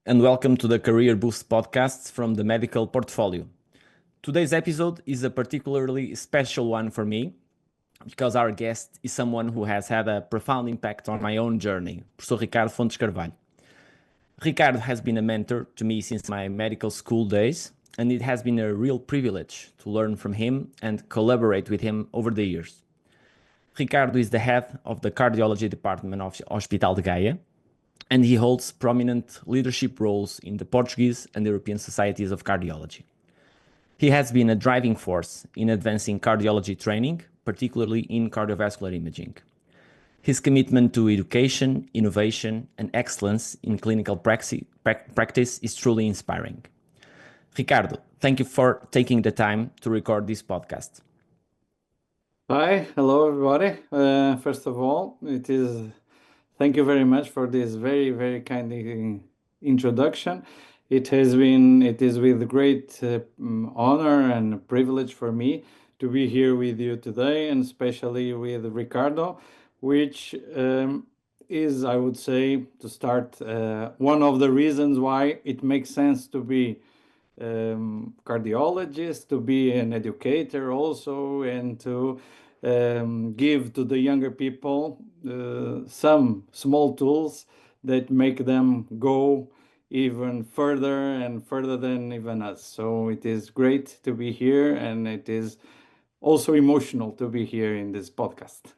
and welcome to the Career Boost podcast from the Medical Portfolio. Today's episode is a particularly special one for me because our guest is someone who has had a profound impact on my own journey, Professor Ricardo Fontes Carvalho. Ricardo has been a mentor to me since my medical school days, and it has been a real privilege to learn from him and collaborate with him over the years. Ricardo is the head of the cardiology department of Hospital de Gaia, and he holds prominent leadership roles in the Portuguese and European societies of cardiology. He has been a driving force in advancing cardiology training, particularly in cardiovascular imaging. His commitment to education, innovation, and excellence in clinical practice is truly inspiring. Ricardo, thank you for taking the time to record this podcast. Hi, hello everybody. First of all, thank you very much for this very kind introduction. It is with great honor and privilege for me to be here with you today, and especially with Ricardo, which is, I would say, to start, one of the reasons why it makes sense to be cardiologist, to be an educator also, and to give to the younger people some small tools that make them go even further and further than even us. So it is great to be here, and it is also emotional to be here in this podcast.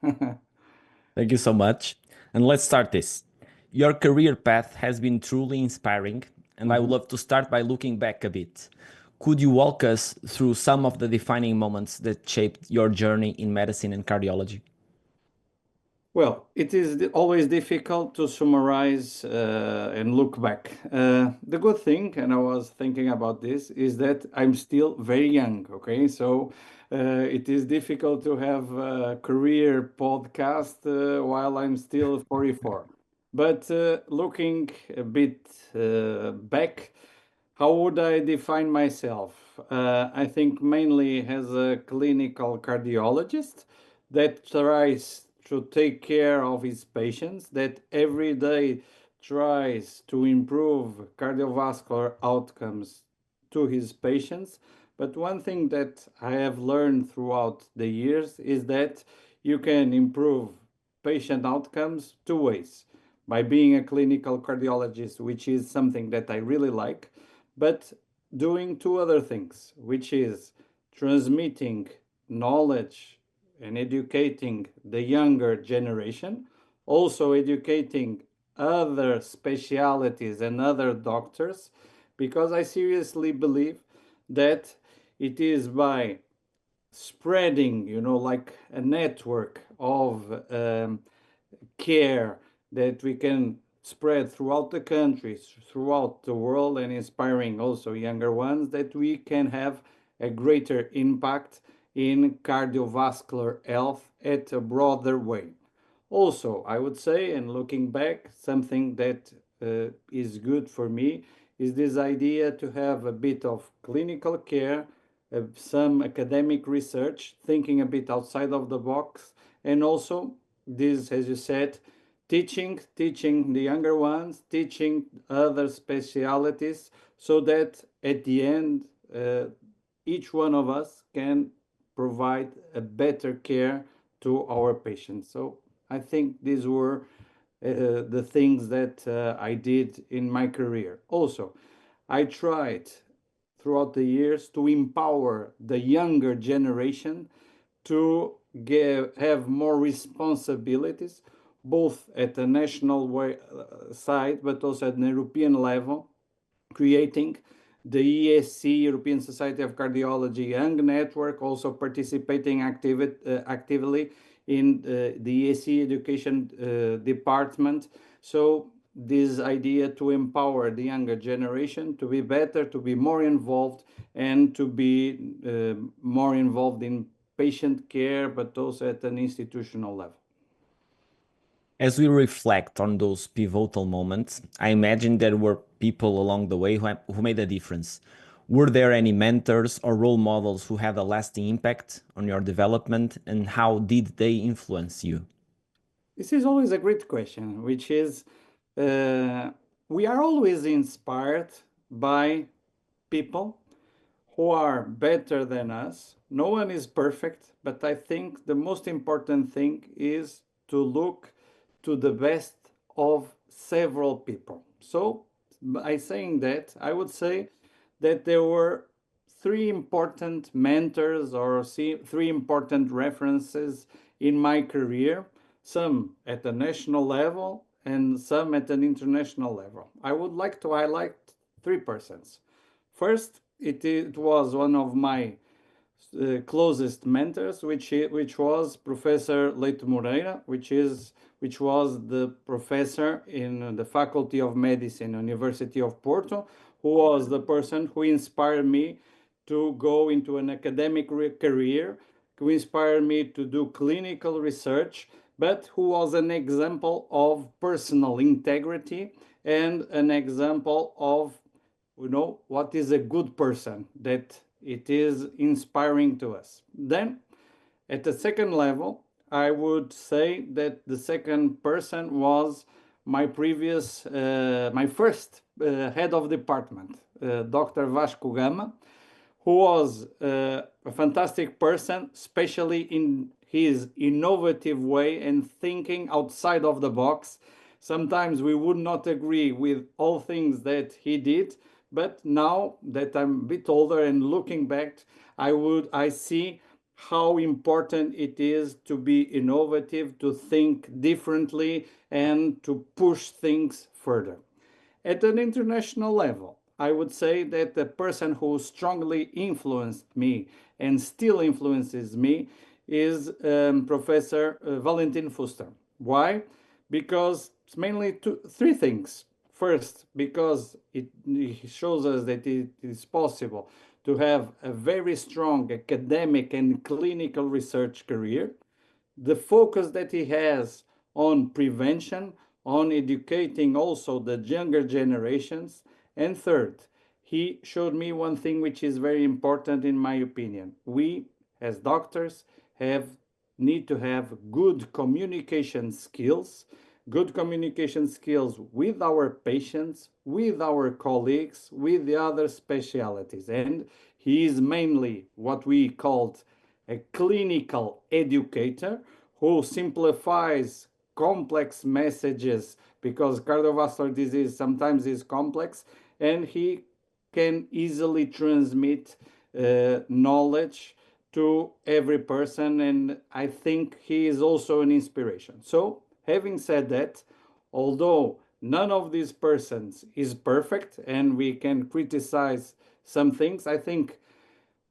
Thank you so much. And let's start this. Your career path has been truly inspiring, and I would love to start by looking back a bit. Could you walk us through some of the defining moments that shaped your journey in medicine and cardiology? Well, it is always difficult to summarize and look back. The good thing, and I was thinking about this, is that I'm still very young, okay? So it is difficult to have a career podcast while I'm still 44. But looking a bit back, how would I define myself? I think mainly as a clinical cardiologist that tries to take care of his patients, that every day tries to improve cardiovascular outcomes to his patients. But one thing that I have learned throughout the years is that you can improve patient outcomes two ways: by being a clinical cardiologist, which is something that I really like, but doing two other things, which is transmitting knowledge and educating the younger generation, also educating other specialities and other doctors, because I seriously believe that it is by spreading, like a network of care that we can spread throughout the country, throughout the world, and inspiring also younger ones, that we can have a greater impact in cardiovascular health at a broader way. Also, I would say, and looking back, something that is good for me is this idea to have a bit of clinical care, some academic research, thinking a bit outside of the box, and also this, as you said, teaching the younger ones, teaching other specialities, so that at the end, each one of us can provide a better care to our patients. So I think these were the things that I did in my career. Also, I tried throughout the years to empower the younger generation to have more responsibilities, both at the national side, but also at the European level, creating the ESC, European Society of Cardiology Young Network, also participating actively in the ESC education department. So this idea to empower the younger generation to be better, to be more involved, and to be more involved in patient care, but also at an institutional level. As we reflect on those pivotal moments, I imagine there were people along the way who made a difference. Were there any mentors or role models who had a lasting impact on your development, and how did they influence you? This is always a great question, which is we are always inspired by people who are better than us. No one is perfect, but I think the most important thing is to look to the best of several people. So, by saying that, I would say that there were three important mentors or three important references in my career, some at the national level and some at an international level. I would like to highlight three persons. First, it was one of my closest mentors, which was Professor Leite Moreira, which was the professor in the Faculty of Medicine, University of Porto, who was the person who inspired me to go into an academic career, who inspired me to do clinical research, but who was an example of personal integrity and an example of what is a good person, that it is inspiring to us. Then at the second level, I would say that the second person was my first head of department, Dr. Vasco Gama, who was a fantastic person, especially in his innovative way and thinking outside of the box. Sometimes we would not agree with all things that he did, but now that I'm a bit older and looking back, I see how important it is to be innovative, to think differently, and to push things further. At an international level, I would say that the person who strongly influenced me and still influences me is Professor Valentin Fuster. Why? Because it's mainly three things. First, because it shows us that it is possible to have a very strong academic and clinical research career. The focus that he has on prevention, on educating also the younger generations. And third, he showed me one thing which is very important in my opinion. We, as doctors, need to have good communication skills with our patients, with our colleagues, with the other specialties. And he is mainly what we called a clinical educator who simplifies complex messages, because cardiovascular disease sometimes is complex, and he can easily transmit knowledge to every person. And I think he is also an inspiration. So, having said that, although none of these persons is perfect and we can criticize some things, I think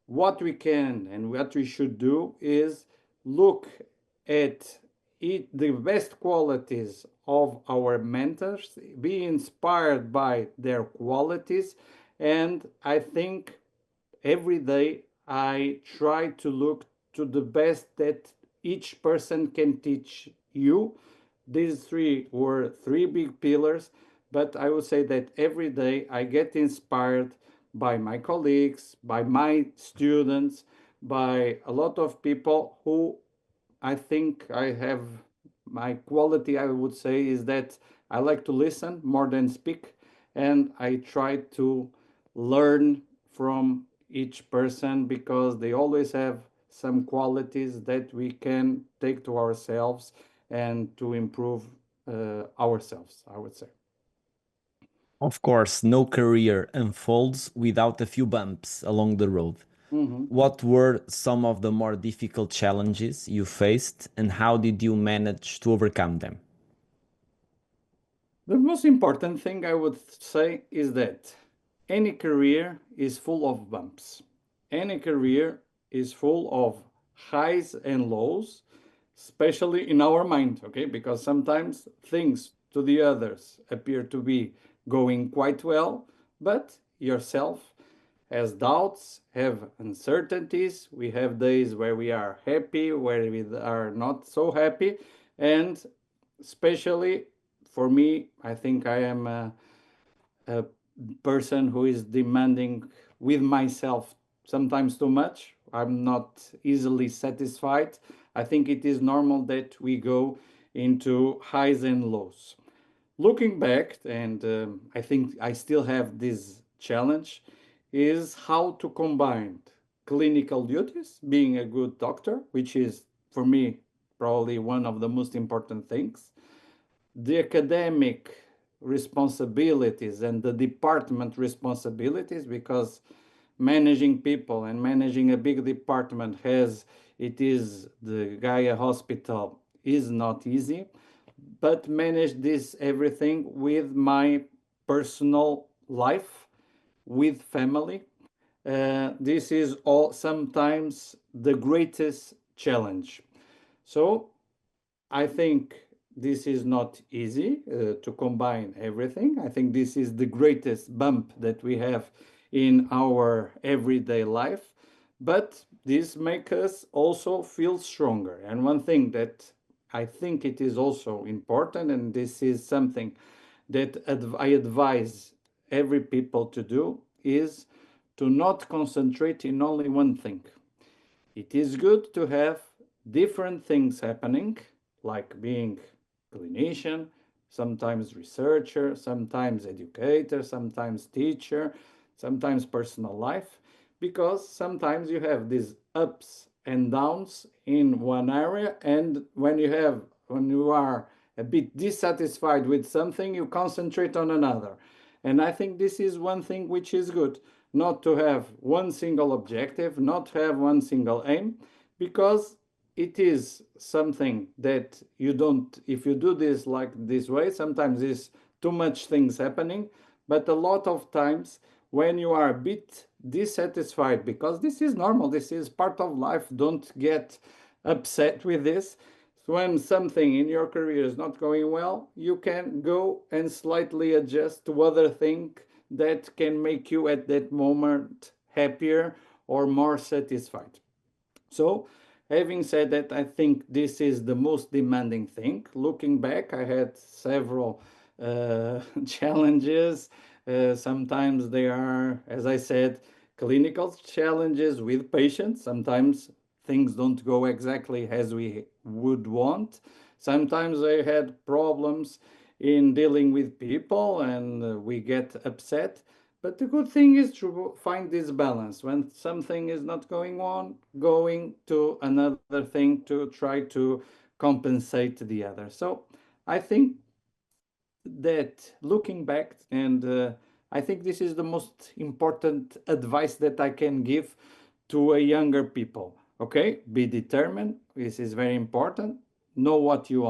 what we can and what we should do is look at the best qualities of our mentors, be inspired by their qualities, and I think every day I try to look to the best that each person can teach you. These three were three big pillars, but I would say that every day I get inspired by my colleagues, by my students, by a lot of people who I think I have. My quality, I would say, is that I like to listen more than speak, and I try to learn from each person because they always have some qualities that we can take to ourselves and to improve ourselves, I would say. Of course, no career unfolds without a few bumps along the road. What were some of the more difficult challenges you faced, and how did you manage to overcome them? The most important thing I would say is that any career is full of bumps. Any career is full of highs and lows, especially in our mind, okay? Because sometimes things to the others appear to be going quite well, but yourself has doubts, have uncertainties. We have days where we are happy, where we are not so happy, and especially for me, I think I am a person who is demanding with myself sometimes too much. I'm not easily satisfied. I think it is normal that we go into highs and lows. Looking back, and I think I still have this challenge, is how to combine clinical duties, being a good doctor, which is for me probably one of the most important things, the academic responsibilities and the department responsibilities, because managing people and managing a big department has it is the Gaia Hospital is not easy, but manage this everything with my personal life, with family. This is all sometimes the greatest challenge. So I think this is not easy to combine everything. I think this is the greatest bump that we have in our everyday life, but this makes us also feel stronger. And one thing that I think it is also important, and this is something that I advise every people to do, is to not concentrate in only one thing. It is good to have different things happening, like being clinician, sometimes researcher, sometimes educator, sometimes teacher, sometimes personal life, because sometimes you have these ups and downs in one area, and when you are a bit dissatisfied with something, you concentrate on another. And I think this is one thing which is good, not to have one single objective, not have one single aim, because it is something that you don't, if you do this like this way, sometimes there's too much things happening, but a lot of times when you are a bit dissatisfied, because this is normal, this is part of life, don't get upset with this. When something in your career is not going well, you can go and slightly adjust to other things that can make you at that moment happier or more satisfied. So, having said that, I think this is the most demanding thing. Looking back, I had several challenges. Sometimes they are, as I said, clinical challenges with patients. Sometimes things don't go exactly as we would want. Sometimes I had problems in dealing with people and we get upset. But the good thing is to find this balance when something is not going on, going to another thing to try to compensate the other. So I think that looking back, and I think this is the most important advice that I can give to a younger people. Okay, be determined. This is very important. Know what you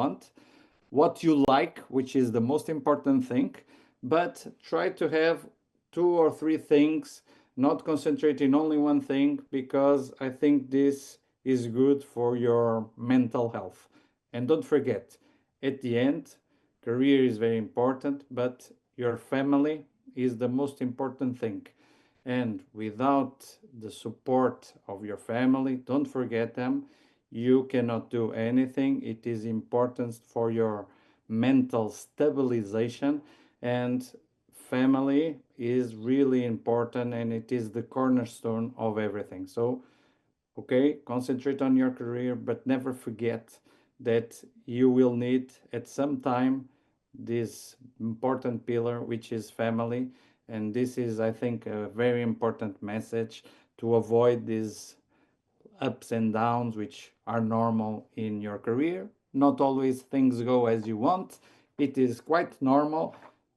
like, which is the most important thing, but try to have two or three things, not concentrate in only one thing, because I think this is good for your mental health. And don't forget, at the end, career is very important, but your family is the most important thing. And without the support of your family, don't forget them. You cannot do anything. It is important for your mental stabilization, and family is really important, and it is the cornerstone of everything. So okay, concentrate on your career, but never forget that you will need at some time this important pillar, which is family. And this is, I think, a very important message to avoid these ups and downs, which are normal in your career. Not always things go as you want. It is quite normal.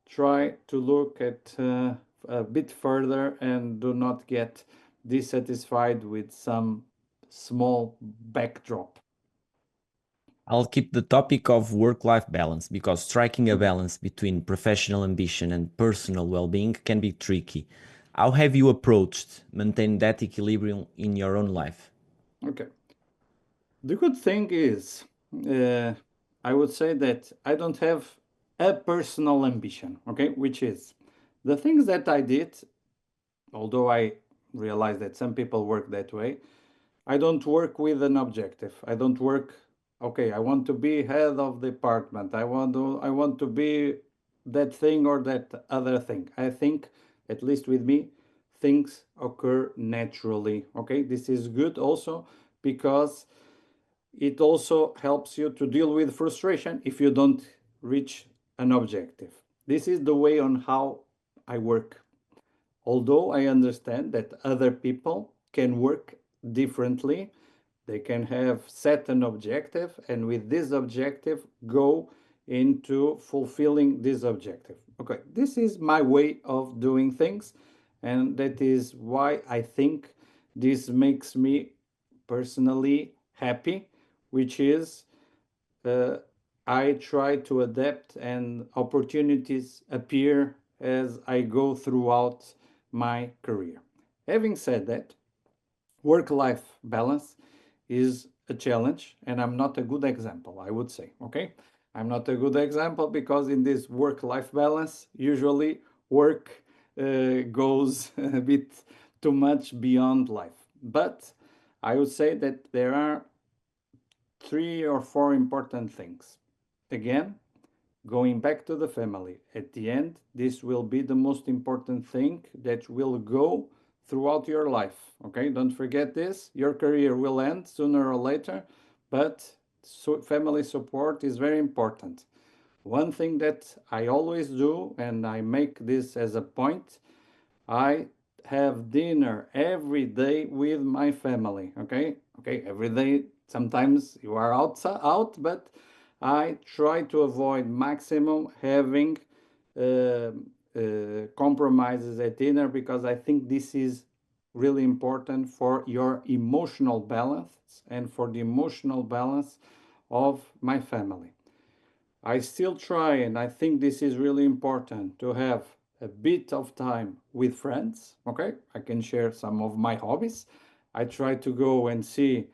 Try to look at a bit further and do not get dissatisfied with some small backdrop. I'll keep the topic of work life balance because striking a Mhm. balance between professional ambition and personal well being can be tricky. How have you approached maintaining that equilibrium in your own life? Okay. The good thing is, uh, I would say that I don't have a personal ambition, okay, which is the things that I did, although I realize that some people work that way. I don't work with an objective. I don't work, okay, I want to be head of department. I want to be that thing or that other thing. I think, at least with me, things occur naturally. Okay, this is good also because it also helps you to deal with frustration if you don't reach an objective. This is the way on how I work. Although I understand that other people can work differently, they can have set an objective and with this objective go into fulfilling this objective. Okay, this is my way of doing things, and that is why I think this makes me personally happy, which is uh, I try to adapt and opportunities appear as I go throughout my career. Having said that, work life balance is a challenge, and I'm not a good example, I would say. Okay. I'm not a good example because in this work life balance, usually work goes a bit too much beyond life. But I would say that there are three or four important things. Again, going back to the family. At the end, this will be the most important thing that will go throughout your life. Okay, don't forget this. Your career will end sooner or later, but family support is very important. One thing that I always do, and I make this as a point, I have dinner every day with my family. Okay, every day. Sometimes you are out, but I try to avoid maximum having compromises at dinner because I think this is really important for your emotional balance and for the emotional balance of my family. I still try, and I think this is really important to have a bit of time with friends. Okay, I can share some of my hobbies. I try to go and see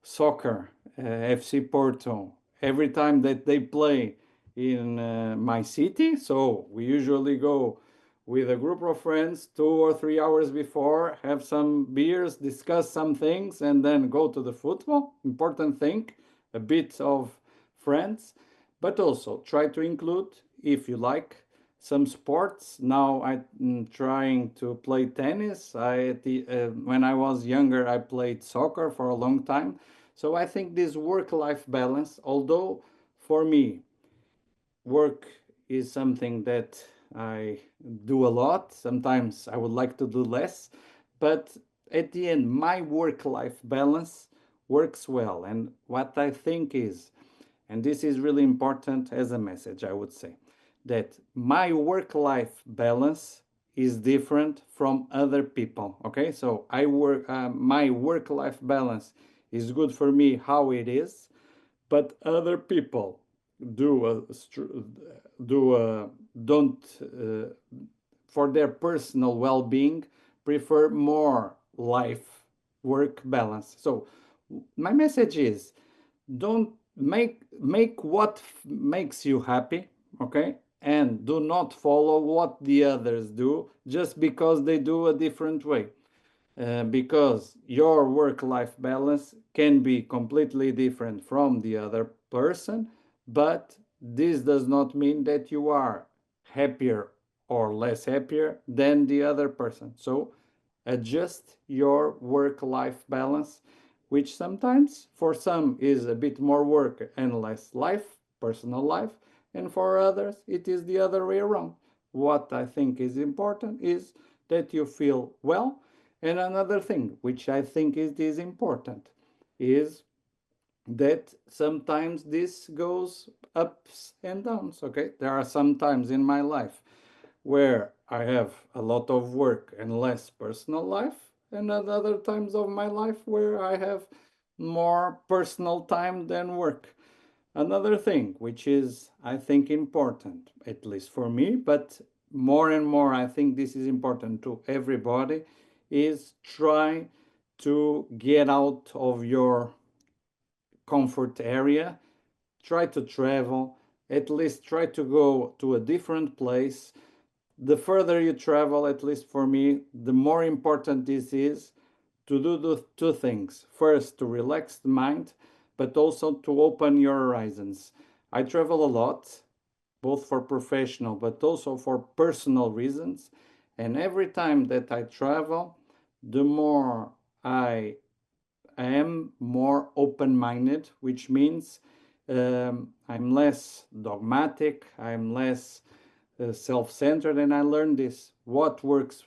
soccer, FC Porto, every time that they play in my city. So we usually go with a group of friends 2 or 3 hours before, have some beers, discuss some things, and then go to the football. Important thing, a bit of friends, but also try to include, if you like, some sports. Now I'm trying to play tennis. When I was younger, I played soccer for a long time. So I think this work-life balance, although for me work is something that I do a lot. Sometimes I would like to do less, but at the end, my work life balance works well. And what I think is, and this is really important as a message, I would say, that my work life balance is different from other people. Okay, so my work life balance is good for me how it is, but other people do do don't for their personal well-being prefer more life work balance. So my message is, don't make what makes you happy. Okay, and do not follow what the others do just because they do a different way, because your work life balance can be completely different from the other person, but this does not mean that you are happier or less happier than the other person. So adjust your work life balance, which sometimes for some is a bit more work and less life, personal life, and for others it is the other way around. What I think is important is that you feel well. And another thing, which I think is important, is that sometimes this goes ups and downs. Okay, there are some times in my life where I have a lot of work and less personal life, and at other times of my life where I have more personal time than work. Another thing, which is, I think, important, at least for me, but more and more, I think this is important to everybody, is try to get out of your comfort area, try to travel, at least try to go to a different place. The further you travel, at least for me, the more important this is to do the two things. First, to relax the mind, but also to open your horizons. I travel a lot, both for professional but also for personal reasons. And every time that I travel, the more I am more open minded, which means I'm less dogmatic, I'm less self-centered, and I learned this. What works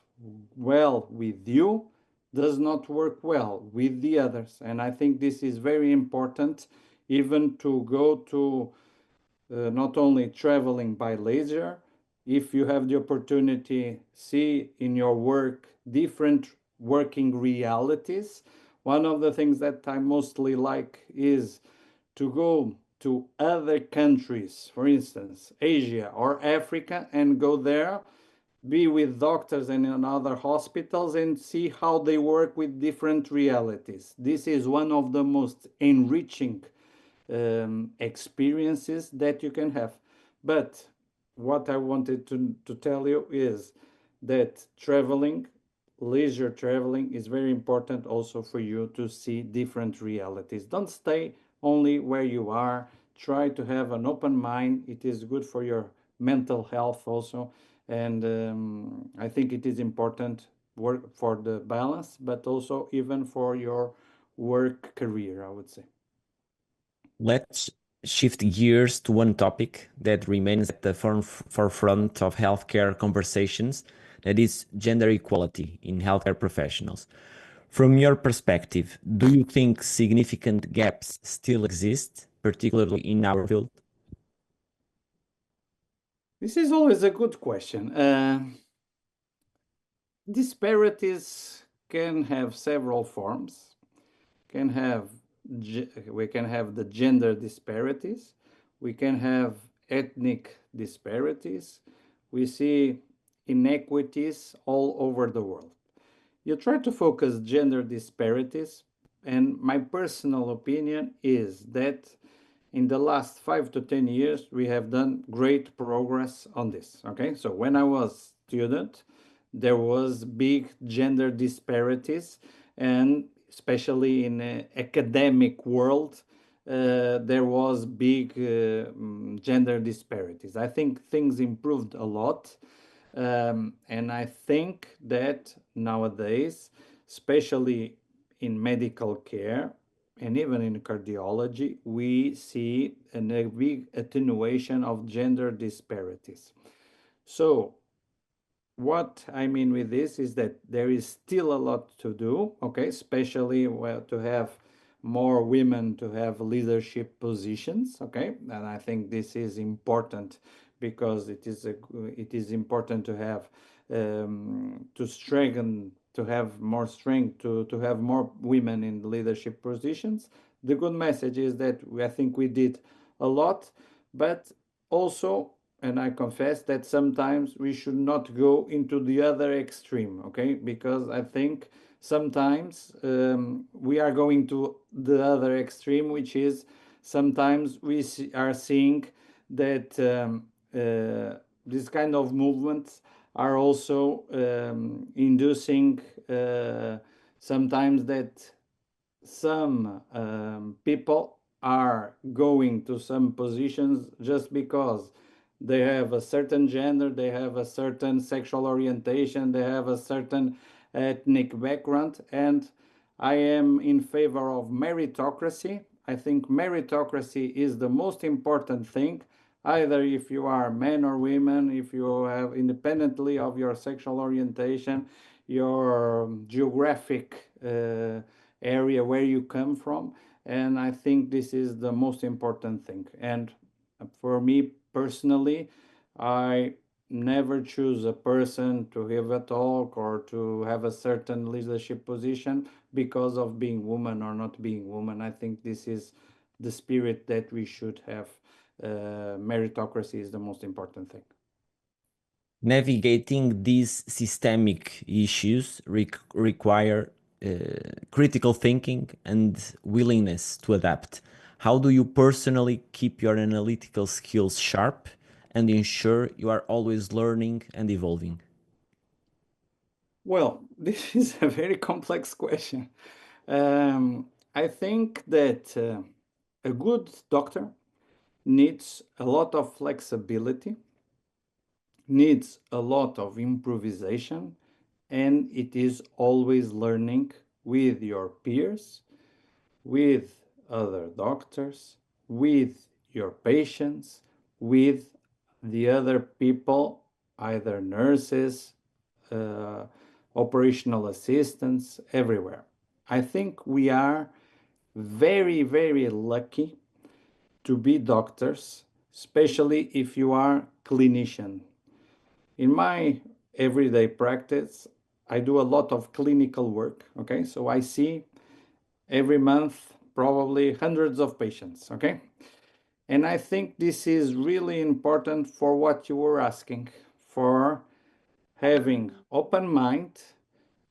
well with you does not work well with the others. And I think this is very important, even to go to not only traveling by leisure, if you have the opportunity, see in your work different working realities. One of the things that I mostly like is to go to other countries, for instance, Asia or Africa, and go there, be with doctors and in other hospitals and see how they work with different realities. This is one of the most enriching experiences that you can have. But what I wanted to tell you is that traveling, leisure traveling, is very important also for you to see different realities. Don't stay only where you are. Try to have an open mind. It is good for your mental health also. And I think it is important work for the balance, but also even for your work career, I would say. Let's shift gears to one topic that remains at the forefront of healthcare conversations, that is gender equality in healthcare professionals. From your perspective, do you think significant gaps still exist, particularly in our field? This is always a good question. Disparities can have several forms. Can have we can have the gender disparities. We can have ethnic disparities. We see inequities all over the world. You try to focus gender disparities, and my personal opinion is that in the last 5 to 10 years we have done great progress on this. Okay, so when I was student, there was big gender disparities, and especially in academic world, there was big gender disparities. I think things improved a lot, and I think that nowadays, especially in medical care and even in cardiology, we see a big attenuation of gender disparities. So what I mean with this is that there is still a lot to do, okay, especially to have more women to have leadership positions, okay, and I think this is important because it is important to have to strengthen to have more strength to have more women in leadership positions. The good message is that I think we did a lot, but also, and I confess that sometimes we should not go into the other extreme, okay? Because I think sometimes we are going to the other extreme, which is sometimes are seeing that this kind of movements are also inducing sometimes that some people are going to some positions just because they have a certain gender, they have a certain sexual orientation, they have a certain ethnic background, and I am in favor of meritocracy. I think meritocracy is the most important thing, either if you are men or women, if you have independently of your sexual orientation, your geographic area where you come from. And I think this is the most important thing. And for me personally, I never choose a person to give a talk or to have a certain leadership position because of being woman or not being woman. I think this is the spirit that we should have. Meritocracy is the most important thing. Navigating these systemic issues require critical thinking and willingness to adapt. How do you personally keep your analytical skills sharp and ensure you are always learning and evolving? Well, this is a very complex question. I think that a good doctor needs a lot of flexibility, needs a lot of improvisation, and it is always learning with your peers, with other doctors, with your patients, with the other people, either nurses, uh, operational assistants, everywhere. I think we are very, very lucky to be doctors, especially if you are clinician. In my everyday practice, I do a lot of clinical work. Okay, so I see every month probably hundreds of patients. Okay, and I think this is really important for what you were asking, for having open mind,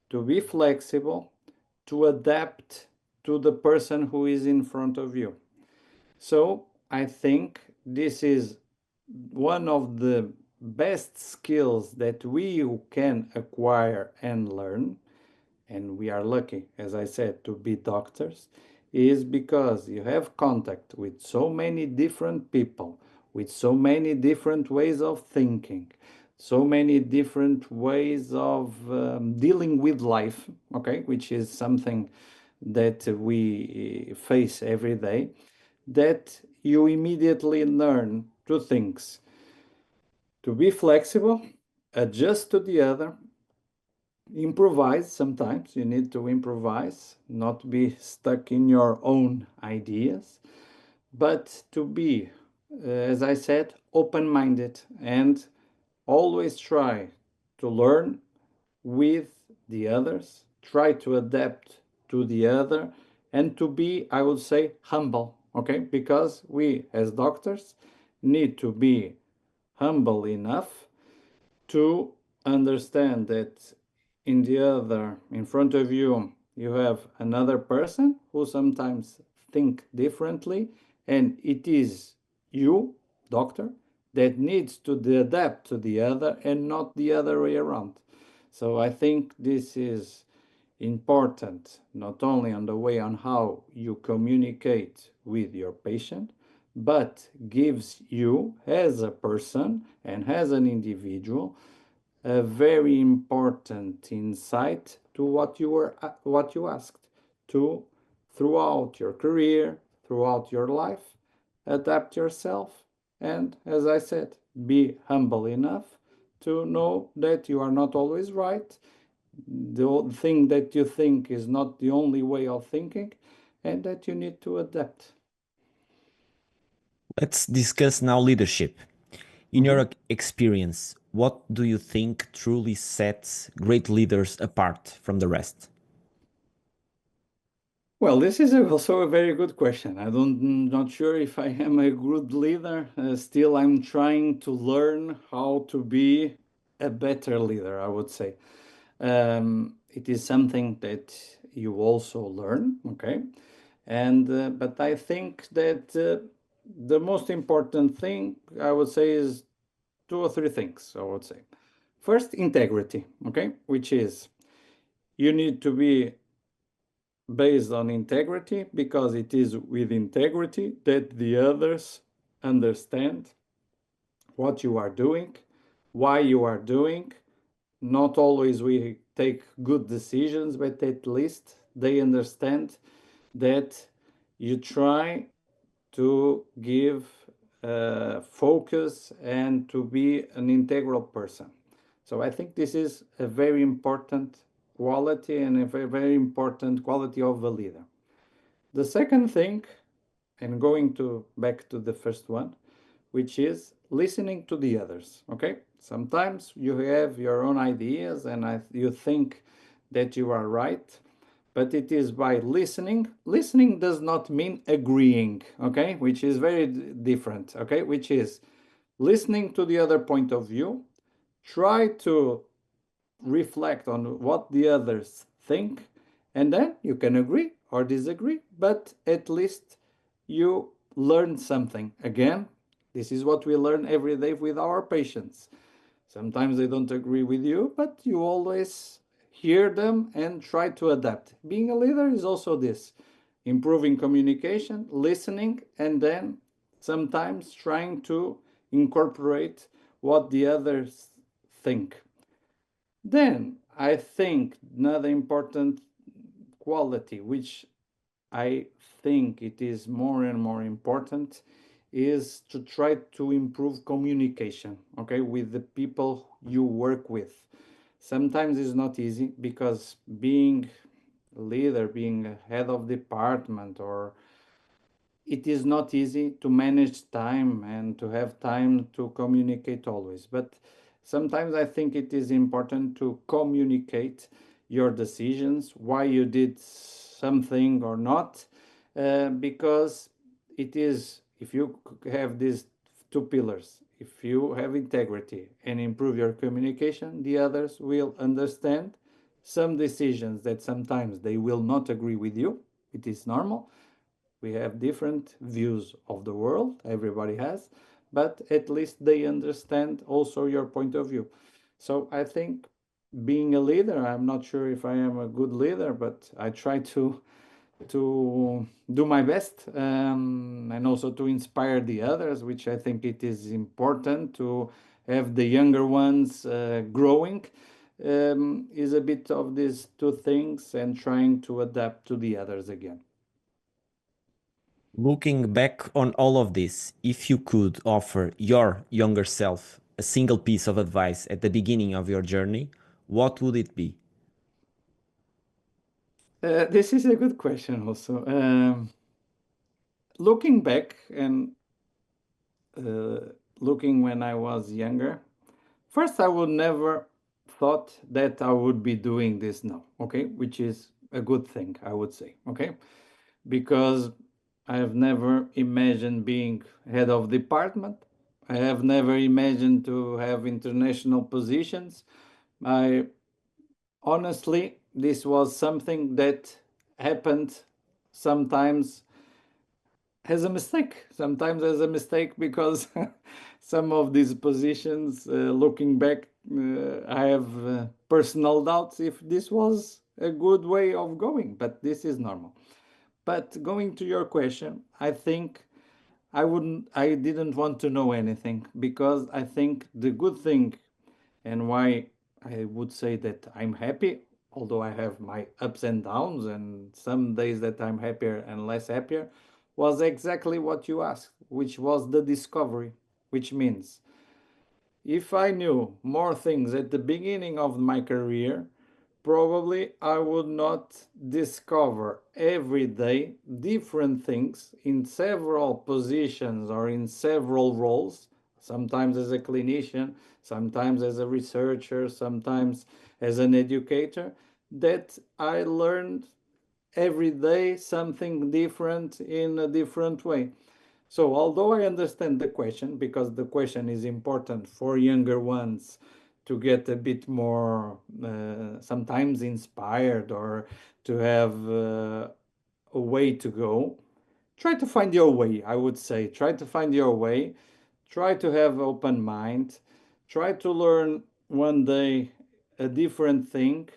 to be flexible, to adapt to the person who is in front of you. So I think this is one of the best skills that we can acquire and learn, and we are lucky, as I said, to be doctors, is because you have contact with so many different people, with so many different ways of thinking, so many different ways of dealing with life, okay, which is something that we face every day, that you immediately learn two things: to be flexible, adjust to the other, improvise. Sometimes you need to improvise, not be stuck in your own ideas, but to be, as I said, open minded and always try to learn with the others, try to adapt to the other, and to be, I would say, humble. Okay, because we as doctors need to be humble enough to understand that in front of you, you have another person who sometimes think differently, and it is you, doctor, that needs to adapt to the other and not the other way around. So I think this is important, not only on the way on how you communicate with your patient, but gives you as a person and as an individual a very important insight to what you asked to, throughout your career, throughout your life, adapt yourself, and, as I said, be humble enough to know that you are not always right. The thing that you think is not the only way of thinking, and that you need to adapt. Let's discuss now leadership. In Mhm. your experience, what do you think truly sets great leaders apart from the rest? Well, this is also a very good question. Not sure if I am a good leader. Still, I'm trying to learn how to be a better leader, I would say. It is something that you also learn, okay? And but I think that the most important thing, I would say, is two or three things, I would say. First, integrity, okay? Which is, you need to be based on integrity, because it is with integrity that the others understand what you are doing, why you are doing. Not always we take good decisions, but at least they understand that you try to give focus and to be an integral person. So I think this is a very important quality, and a very, very important quality of a leader. The second thing, and going to back to the first one, which is listening to the others. Okay, sometimes you have your own ideas, and you think that you are right, but it is by listening. Listening does not mean agreeing, okay, which is very different, okay, which is listening to the other point of view, try to reflect on what the others think, and then you can agree or disagree, but at least you learn something. Again, this is what we learn every day with our patients. Sometimes they don't agree with you, but you always hear them and try to adapt. Being a leader is also this: improving communication, listening, and then sometimes trying to incorporate what the others think. Then I think another important quality, which I think it is more and more important, is to try to improve communication, okay, with the people you work with. Sometimes it's not easy because being a leader, being a head of department, or it is not easy to manage time and to have time to communicate always. But sometimes I think it is important to communicate your decisions, why you did something or not, because it is, if you have these two pillars, if you have integrity and improve your communication, the others will understand some decisions that sometimes they will not agree with you. It is normal. We have different views of the world, everybody has, but at least they understand also your point of view. So I think being a leader, I'm not sure if I am a good leader, but I try to do my best, and also to inspire the others, which I think it is important to have the younger ones growing, is a bit of these two things and trying to adapt to the others again. Looking back on all of this, if you could offer your younger self a single piece of advice at the beginning of your journey, what would it be? This is a good question also. Looking back and uh, looking when I was younger, first I would never thought that I would be doing this now, okay, which is a good thing, I would say, okay, because I have never imagined being head of department. I have never imagined to have international positions. I honestly, this was something that happened sometimes as a mistake. Sometimes as a mistake because some of these positions, looking back, I have personal doubts if this was a good way of going, but this is normal. But going to your question, I think I didn't want to know anything because I think the good thing and why I would say that I'm happy, although I have my ups and downs and some days that I'm happier and less happier, was exactly what you asked, which was the discovery, which means if I knew more things at the beginning of my career, probably I would not discover every day different things in several positions or in several roles, sometimes as a clinician, sometimes as a researcher, sometimes as an educator, that I learned every day something different in a different way. So, although I understand the question, because the question is important for younger ones to get a bit more sometimes inspired or to have a way to go, try to find your way, I would say. Try to find your way. Try to have open mind. Try to learn one day a different thing.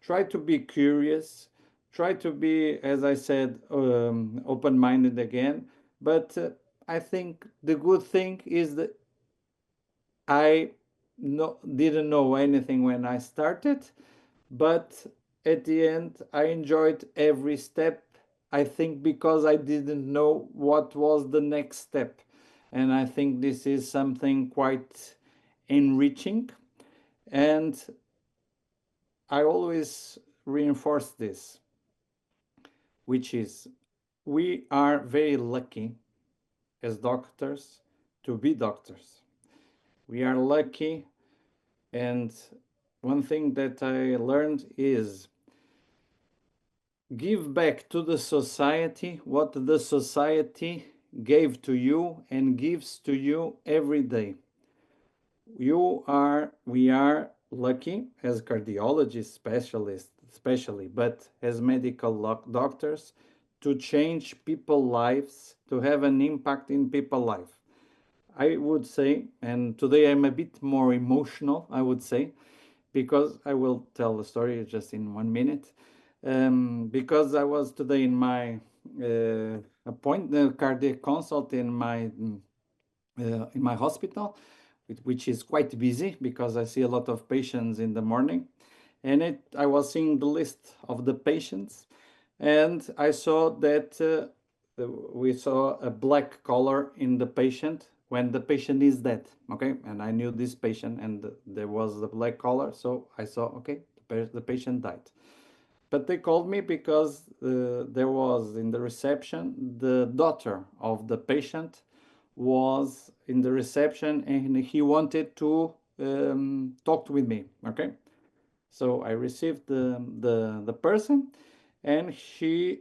Try to be curious. Try to be, as I said, open minded again. But I think the good thing is that I didn't know anything when I started, but at the end, I enjoyed every step. I think because I didn't know what was the next step. And I think this is something quite enriching. And I always reinforce this, which is we are very lucky as doctors to be doctors. We are lucky. And one thing that I learned is give back to the society what the society gave to you and gives to you every day. We are lucky as cardiologists, specialists, especially, but as medical doctors, to change people's lives, to have an impact in people's life. I would say, and today I'm a bit more emotional, I would say, because I will tell the story just in 1 minute. Because I was today in my appointment, cardiac consult in my hospital, which is quite busy because I see a lot of patients in the morning. And I was seeing the list of the patients, and I saw that we saw a black color in the patient when the patient is dead. Okay, and I knew this patient, and there was the black color, so I saw, okay, the patient died. But they called me because there was in the reception the daughter of the patient was in the reception, and he wanted to talk with me. Okay, so I received the person, and she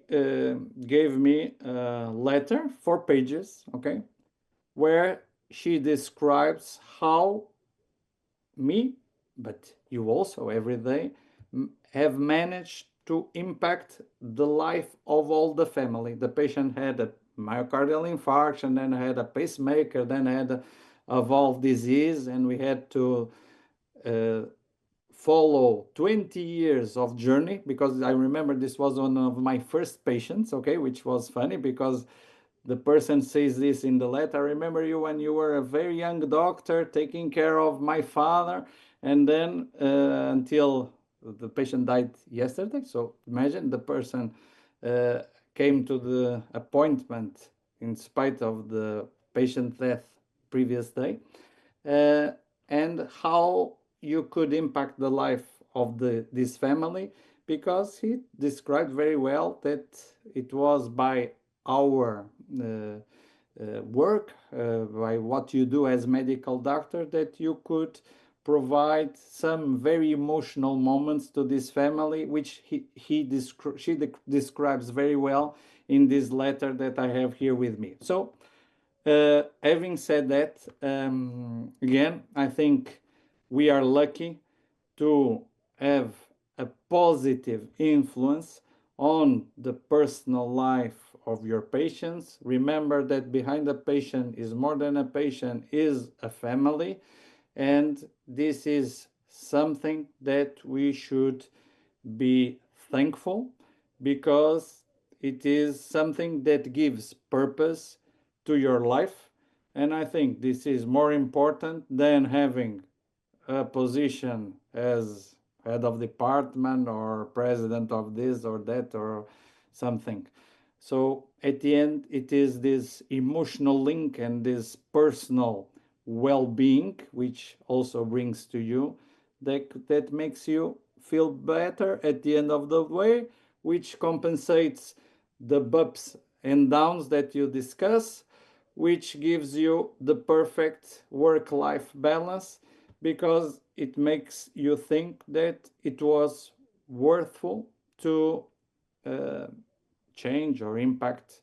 gave me a letter, 4 pages, okay, where she describes how me, but you also every day, have managed to impact the life of all the family. The patient had a myocardial infarction, then had a pacemaker, then had a valve disease, and we had to uh, follow 20 years of journey, because I remember this was one of my first patients, okay, which was funny because the person says this in the letter. I remember you when you were a very young doctor taking care of my father, and then until the patient died yesterday. So imagine the person uh, came to the appointment in spite of the patient death previous day, uh, and how you could impact the life of this family, because he described very well that it was by our work, by what you do as medical doctor, that you could provide some very emotional moments to this family, which she describes very well in this letter that I have here with me. So having said that, again, I think we are lucky to have a positive influence on the personal life of your patients. Remember that behind a patient is more than a patient, is a family, and this is something that we should be thankful, because it is something that gives purpose to your life. And I think this is more important than having a position as head of department or president of this or that or something. So at the end, it is this emotional link and this personal well-being, which also brings to you, that makes you feel better at the end of the way, which compensates the ups and downs that you discuss, which gives you the perfect work-life balance, because it makes you think that it was worthful to uh, change or impact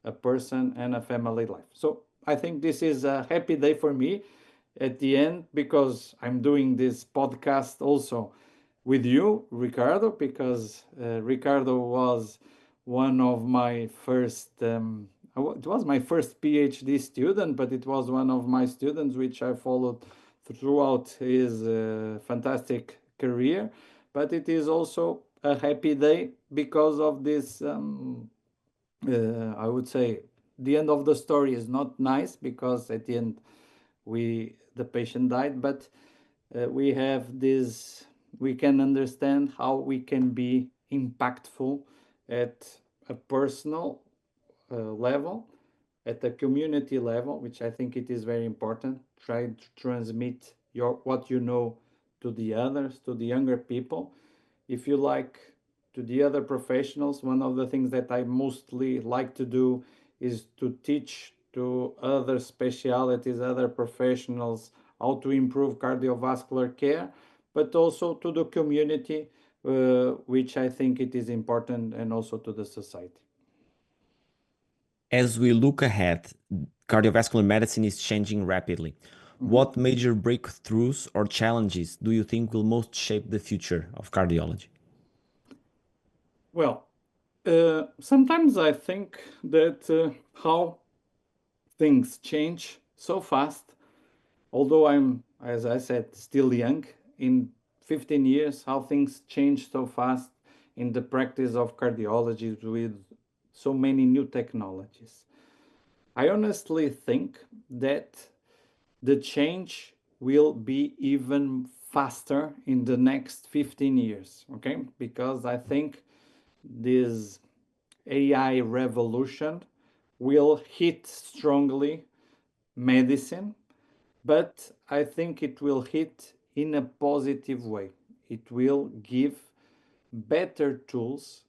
a person and a family life. So I think this is a happy day for me at the end, because I'm doing this podcast also with you, Ricardo, because Ricardo was one of my first, it was my first PhD student, but it was one of my students which I followed throughout his fantastic career. But it is also a happy day because of this. I would say the end of the story is not nice, because at the end the patient died, but we have this, we can understand how we can be impactful at a personal level, at a community level, which I think it is very important. Try to transmit what you know to the others, to the younger people. If you like, to the other professionals, one of the things that I mostly like to do is to teach to other specialities, other professionals, how to improve cardiovascular care, but also to the community, which I think it is important, and also to the society. As we look ahead, cardiovascular medicine is changing rapidly. Mhm. What major breakthroughs or challenges do you think will most shape the future of cardiology? Well, sometimes I think that how things change so fast, although I'm, as I said, still young, in 15 years, how things change so fast in the practice of cardiology with so many new technologies. I honestly think that the change will be even faster in the next 15 years, okay? Because I think this AI revolution will hit strongly medicine, but I think it will hit in a positive way. It will give better tools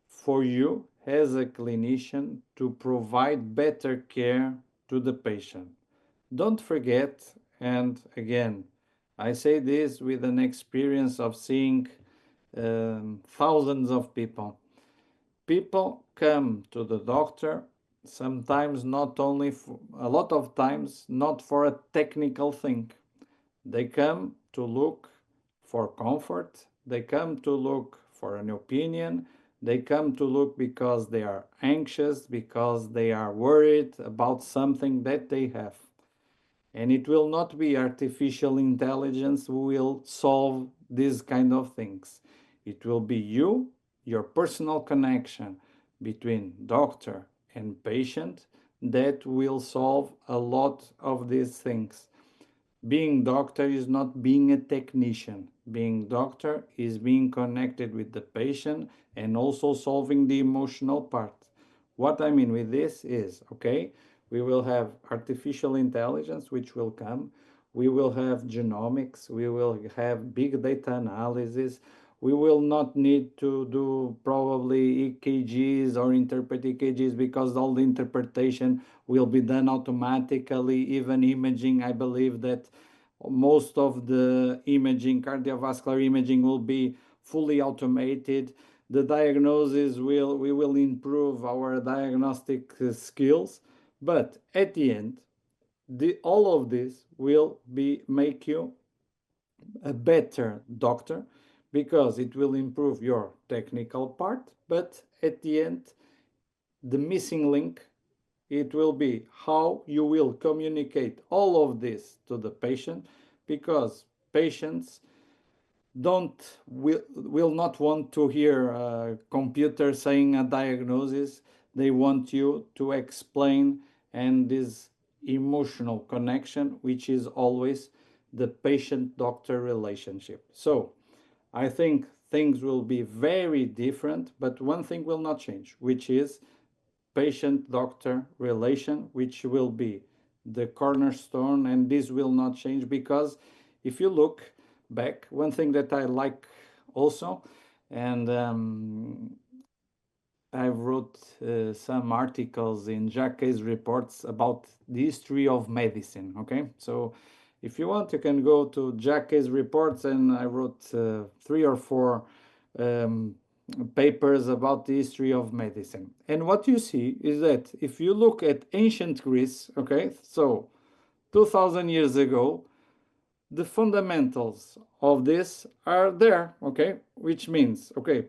for you as a clinician to provide better care to the patient. Don't forget, and again, I say this with an experience of seeing thousands of people. People come to the doctor sometimes not only for, a lot of times not for a technical thing. They come to look for comfort, they come to look for an opinion, they come to look because they are anxious, because they are worried about something that they have. And it will not be artificial intelligence who will solve these kind of things. It will be you, your personal connection between doctor and patient that will solve a lot of these things. Being doctor is not being a technician. Being doctor is being connected with the patient and also solving the emotional part. What I mean with this is, okay, we will have artificial intelligence, which will come. We will have genomics. We will have big data analysis. We will not need to do probably EKGs or interpret EKGs because all the interpretation will be done automatically. Even imaging, I believe that most of the imaging, cardiovascular imaging, will be fully automated. The diagnosis we will improve our diagnostic skills, but at the end, all of this will be make you a better doctor because it will improve your technical part, but at the end, the missing link, it will be how you will communicate all of this to the patient, because patients will not want to hear a computer saying a diagnosis. They want you to explain, and this emotional connection, which is always the patient doctor relationship. So I think things will be very different, but one thing will not change, which is patient doctor relation, which will be the cornerstone, and this will not change. Because if you look back, one thing that I like also, and I wrote some articles in Jacques reports about the history of medicine. Okay, so if you want, you can go to Jacques reports, and I wrote 3 or 4 um, papers about the history of medicine. And what you see is that if you look at ancient Greece, okay, so 2000 years ago, the fundamentals of this are there, okay, which means, okay,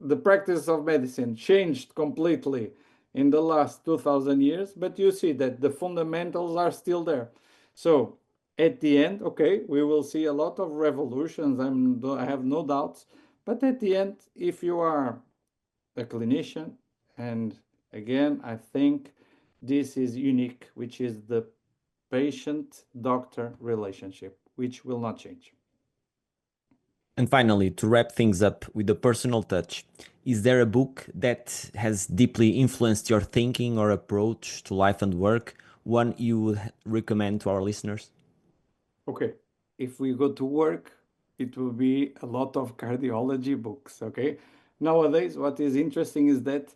the practice of medicine changed completely in the last 2000 years, but you see that the fundamentals are still there. So at the end, okay, we will see a lot of revolutions, I have no doubts, but at the end, if you are a clinician, and again, I think this is unique, which is the patient-doctor relationship, which will not change. And finally, to wrap things up with a personal touch, is there a book that has deeply influenced your thinking or approach to life and work, one you would recommend to our listeners? Okay, if we go to work, it will be a lot of cardiology books, okay? Nowadays, what is interesting is that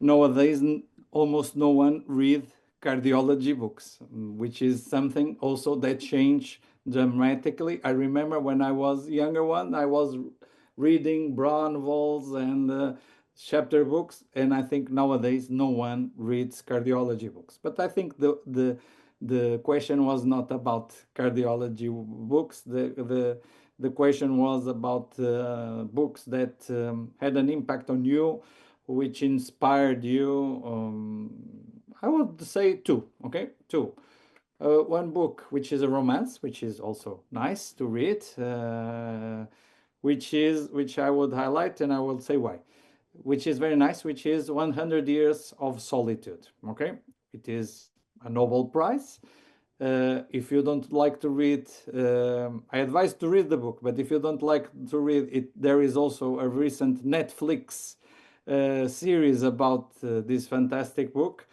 nowadays almost no one read cardiology books, which is something also that changed dramatically. I remember when I was younger one, I was reading Braunwald's and chapter books, and I think nowadays no one reads cardiology books. But I think the question was not about cardiology books. The question was about books that had an impact on you, which inspired you. I would say 2, okay? 2. One book, which is a romance, which is also nice to read, which I would highlight, and I will say why. Which is very nice, which is 100 Years of Solitude, okay? It is a Nobel Prize. If you don't like to read, I advise to read the book, but if you don't like to read it, there is also a recent Netflix series about this fantastic book.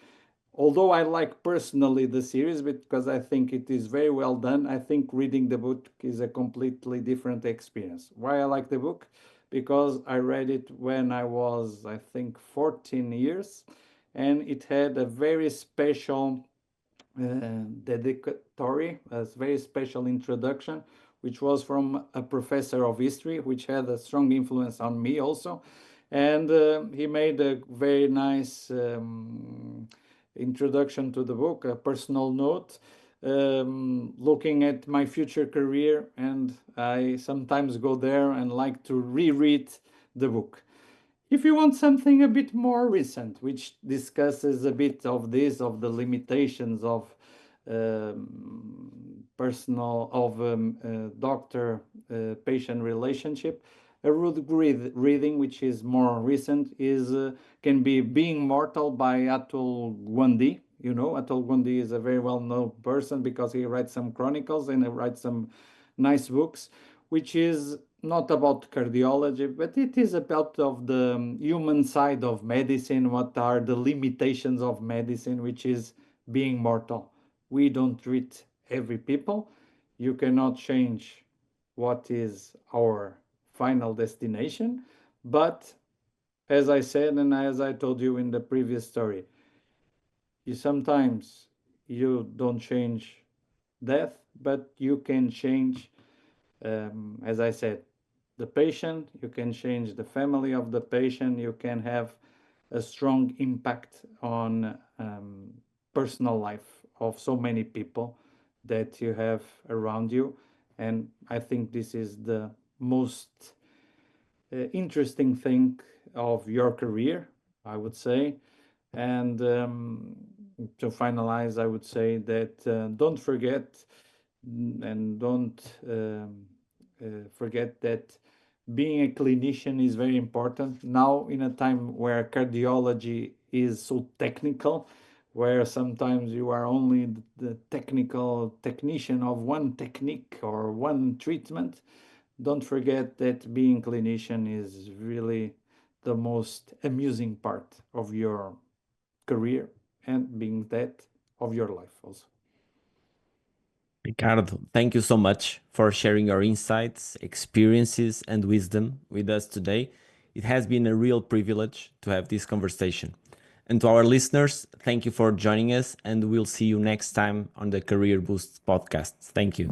although I like personally the series because I think it is very well done, I think reading the book is a completely different experience. Why I like the book? Because I read it when I was, I think, 14 years, and it had a very special dedicatory, a very special introduction, which was from a professor of history, which had a strong influence on me also. And he made a very nice introduction to the book, a personal note, looking at my future career. And I sometimes go there and like to reread the book. If you want something a bit more recent, which discusses a bit of this, of the limitations of personal, of doctor-patient relationship, a good reading, which is more recent, is can be Being Mortal by Atul Gawande. You know, Atul Gawande is a very well-known person because he writes some chronicles and he writes some nice books, which is not about cardiology, but it is about of the human side of medicine. What are the limitations of medicine, which is being mortal. We don't treat every people. You cannot change what is our final destination. But as I said, and as I told you in the previous story, sometimes you don't change death, but you can change, as I said, the patient, you can change the family of the patient, you can have a strong impact on personal life of so many people that you have around you. And I think this is the most interesting thing of your career, I would say. And to finalize, I would say that don't forget and don't forget that being a clinician is very important now in a time where cardiology is so technical, where sometimes you are only the technical technician of one technique or one treatment. Don't forget that being clinician is really the most amusing part of your career and being that of your life also. Ricardo, thank you so much for sharing your insights, experiences, and wisdom with us today. It has been a real privilege to have this conversation. And to our listeners, thank you for joining us, and we'll see you next time on the Career Boost podcast. Thank you.